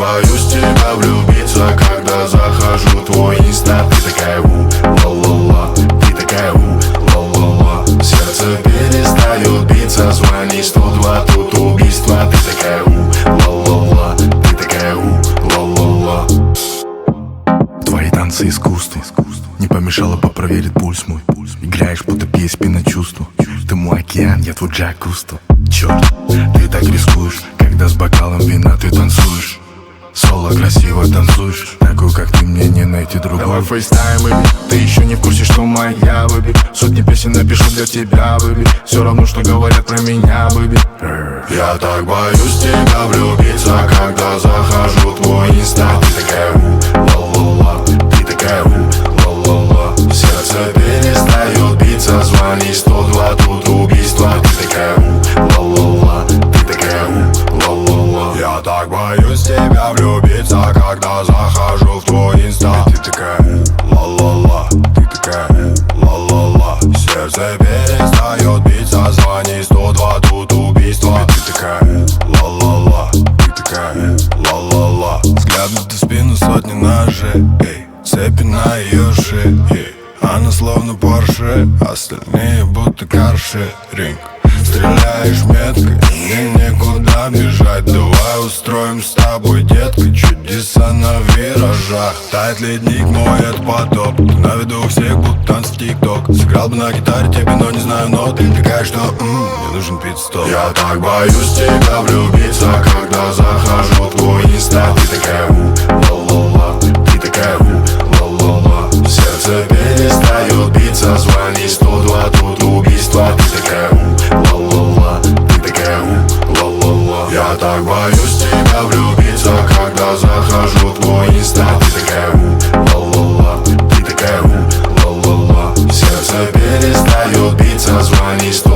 боюсь тебя влюбиться, когда захожу в твой инста. Ты такая ла-ла-ла, ты такая ла-ла-ла. Сердце перестает биться, звони 102, тут убийство. Ты такая ла-ла-ла, ты такая ла-ла-ла. Твои танцы искусство не помешало попроверить пульс мой. Играешь, будто PSP на чувство. Ты мой океан, я твой Джак Кусто. Черт, ты так рискуешь, когда с бокалом вина ты танцуешь. Соло красиво танцуешь, такую, как ты, мне не найти другую. Давай фейстайм, бэби, ты еще не в курсе, что моя, бэби. Сотни песен напишу для тебя, бэби. Все равно, что говорят про меня, бэби. Я так боюсь тебя влюбиться, когда захожу в твой инста. Ты такая ла-ла-ла, ты такая ла-ла-ла. Сердце перестает биться, звони 102, тут убийство. Ты такая ла-ла-ла, ты такая ла-ла-ла. Я так боюсь тебя влюбиться, когда захожу в твой инста. Ты такая ла-ла-ла, ты такая ла-ла-ла. Сердце перестает биться, звони 102, тут убийство. Ты такая ла-ла-ла, ты такая ла-ла-ла. Взгляд в спину, сотни ножей, эй, цепи на ее шее, эй. Она словно Порше, остальные будто каршеринг. Стреляешь меткой, мне некуда бежать. Давай устроим с тобой, детка, чудеса на виражах. Тает ледник, мой это потоп. Ты на виду у всех, будто танцы тик-ток. Сыграл бы на гитаре тебе, но не знаю нот. Ты такая, что мне нужен пит-стоп. Я так боюсь тебя влюбиться, когда захожу в твой инста. Ты такая ла-ла-ла, ты такая ла-ла-ла. Сердце перестает биться, звони 102, тут убийство. Ты такая ла-ла-ла, ты такая ла-ла-ла. Я так боюсь тебя влюбиться, когда захожу в твой инста. Ты такая ла-ла-ла, ты такая ла-ла-ла. Сердце перестает биться, звони 102.